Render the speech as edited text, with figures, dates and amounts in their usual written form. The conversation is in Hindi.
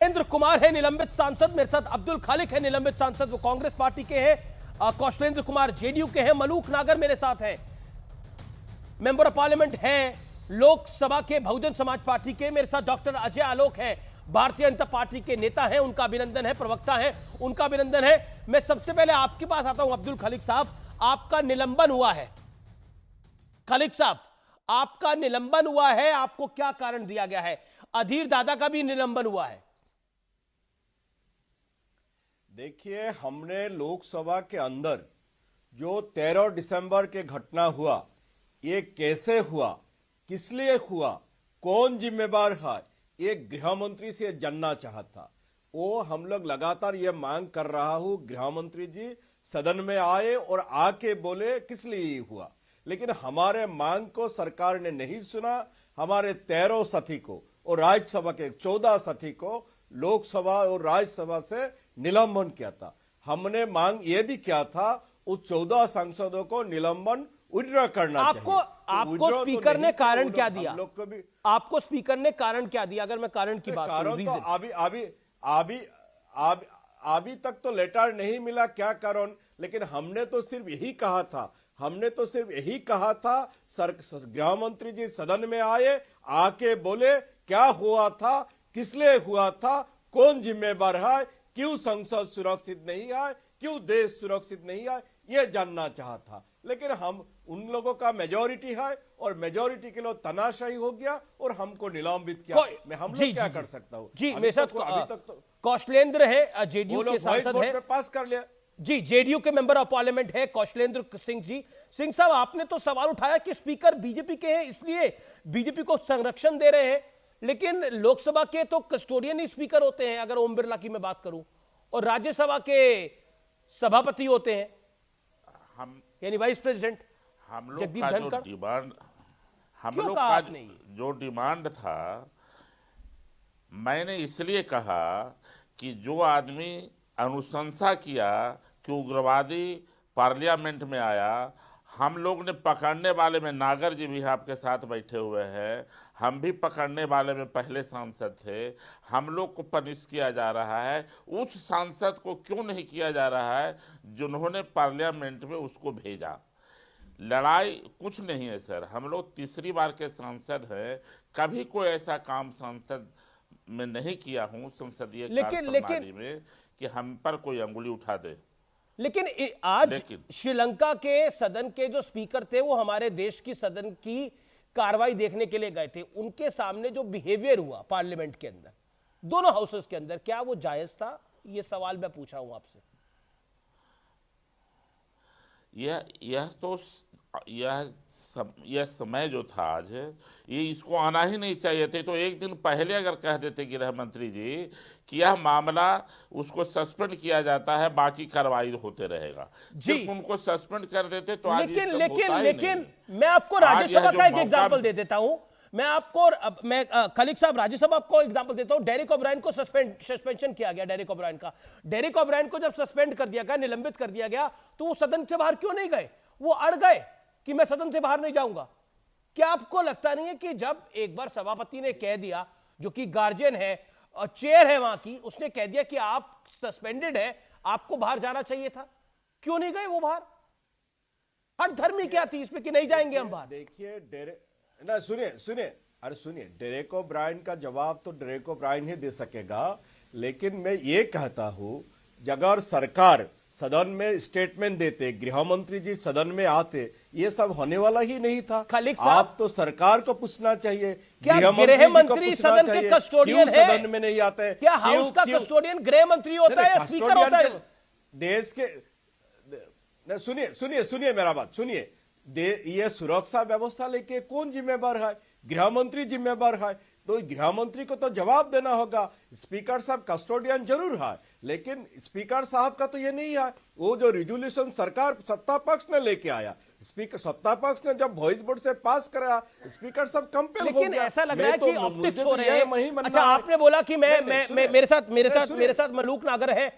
कौशलेंद्र कुमार है निलंबित सांसद, मेरे साथ अब्दुल खालिक है निलंबित सांसद, वो कांग्रेस पार्टी के हैं। कौशलेंद्र कुमार जेडीयू के हैं। मलूक नागर मेरे साथ हैं, मेंबर ऑफ पार्लियामेंट हैं लोकसभा के बहुजन समाज पार्टी के। मेरे साथ डॉक्टर अजय आलोक हैं, भारतीय जनता पार्टी के नेता हैं, उनका अभिनंदन है, प्रवक्ता हैं, उनका अभिनंदन है। मैं सबसे पहले आपके पास आता हूं अब्दुल खालिक साहब, आपका निलंबन हुआ है। खालिक साहब, आपका निलंबन हुआ है, आपको क्या कारण दिया गया है? अधीर दादा का भी निलंबन हुआ है। देखिए, हमने लोकसभा के अंदर जो 13 दिसंबर के घटना हुआ, ये कैसे हुआ, किस लिए हुआ, कौन जिम्मेदार है, ये गृह मंत्री से जानना चाहता। वो हम लोग लगातार ये मांग कर रहा हूं, गृह मंत्री जी सदन में आए और आके बोले किस लिए हुआ, लेकिन हमारे मांग को सरकार ने नहीं सुना। हमारे 13 साथी को और राज्यसभा के 14 साथी को लोकसभा और राज्यसभा से निलंबन किया था। हमने मांग ये भी किया था उस 14 सांसदों को निलंबन विड्रॉ करना आपको चाहिए। आपको स्पीकर ने कारण क्या दिया? लोग को भी आपको स्पीकर ने कारण क्या दिया? अगर मैं कारण की बात करूं, कारण तो अभी तक तो लेटर नहीं मिला क्या कारण, लेकिन हमने तो सिर्फ यही कहा था, गृह मंत्री जी सदन में आए, आके बोले क्या हुआ था, किस लिए हुआ था, कौन जिम्मेदार है, क्यों संसद सुरक्षित नहीं है, क्यों देश सुरक्षित नहीं है, ये जानना चाहता। लेकिन हम उन लोगों का मेजोरिटी है और मेजोरिटी के लिए तनाशाही हो गया और हमको निलंबित किया। मैं हम लोग क्या कर सकता हूँ जी, मेरे साथ अभी तक तो कौशलेंद्र है, जेडीयू के सांसद है, पास कर लिया जी, जेडीयू के मेंबर ऑफ पार्लियामेंट है कौशलेंद्र सिंह जी। सिंह साहब, आपने तो सवाल उठाया कि स्पीकर बीजेपी के हैं, इसलिए बीजेपी को संरक्षण दे रहे हैं, लेकिन लोकसभा के तो कस्टोडियन ही स्पीकर होते हैं, अगर ओम बिरला की मैं बात करूं, और राज्यसभा के सभापति होते हैं, हम यानी वाइस प्रेसिडेंट हम लोग जगदीप का जो धनखड़। डिमांड हम क्यों लोग कहा का आपने ये? जो डिमांड था, मैंने इसलिए कहा कि जो आदमी अनुशंसा किया कि उग्रवादी पार्लियामेंट में आया, हम लोग ने पकड़ने वाले में, नागर जी भी आपके साथ बैठे हुए हैं, हम भी पकड़ने वाले में पहले सांसद थे, हम लोग को पनिश किया जा रहा है। उस सांसद को क्यों नहीं किया जा रहा है जिन्होंने पार्लियामेंट में उसको भेजा? लड़ाई कुछ नहीं है सर, हम लोग तीसरी बार के सांसद हैं, कभी कोई ऐसा काम सांसद में नहीं किया हूं संसदीय कार्यप्रणाली में कि हम पर कोई अंगुली उठा दे। लेकिन आज श्रीलंका के सदन के जो स्पीकर थे वो हमारे देश की सदन की कार्रवाई देखने के लिए गए थे, उनके सामने जो बिहेवियर हुआ पार्लियामेंट के अंदर, दोनों हाउसेस के अंदर, क्या वो जायज था? ये सवाल मैं पूछा हूं आपसे। यह समय जो था आज, ये इसको आना ही नहीं चाहिए थे। तो एक दिन पहले अगर कह देते गृह मंत्री जी कि यह मामला उसको सस्पेंड किया जाता है, बाकी कार्रवाई होते रहेगा, सिर्फ उनको सस्पेंड कर देते तो आज लेकिन मैं आपको राज्यसभा का एक एग्जांपल दे देता हूं। मैं खलीक साहब, राज्यसभा को एग्जांपल देता हूं। डेरेक ओब्रायन को सस्पेंशन किया गया, डेरेक ओब्रायन का। डेरेक ओब्रायन को जब सस्पेंड कर दिया गया, निलंबित कर दिया गया, तो वो सदन से बाहर क्यों नहीं गए? वो अड़ गए कि मैं सदन से बाहर नहीं जाऊंगा। क्या आपको लगता नहीं है कि जब एक बार सभापति ने कह दिया, जो कि गार्जियन है और चेयर है वहां की, उसने कह दिया कि आप सस्पेंडेड है, आपको बाहर जाना चाहिए था, क्यों नहीं गए वो बाहर? हर धर्मी क्या थी इसमें कि नहीं जाएंगे हम बाहर? देखिए, सुनिए, डेरेक ओब्रायन का जवाब तो डेरेक ओब्रायन ही दे सकेगा, लेकिन मैं ये कहता हूं, अगर सरकार सदन में स्टेटमेंट देते, गृह मंत्री जी सदन में आते, ये सब होने वाला ही नहीं था। आप तो सरकार को पूछना चाहिए, क्या गृह मंत्री सदन के कस्टोडियन है? सदन में नहीं आते? क्या हाउस का कस्टोडियन गृह मंत्री होता है या स्पीकर होता है? देश के सुनिए मेरा बात सुनिए, ये सुरक्षा व्यवस्था लेके कौन जिम्मेदार है? गृह मंत्री जिम्मेदार है, तो गृह मंत्री को तो जवाब देना होगा। स्पीकर साहब कस्टोडियन जरूर है, लेकिन स्पीकर साहब का तो ये नहीं है। वो जो रिजोल्यूशन सरकार सत्ता पक्ष ने लेके आया, स्पीकर सत्ता पक्ष ने जब वॉइस वोट से पास कराया, स्पीकर साहब कंपेल हो गया। लेकिन ऐसा लग रहा है कि ऑप्टिक्स हो रहे हैं। अच्छा, आपने बोला कि मैं मेरे साथ मलूक नागर है,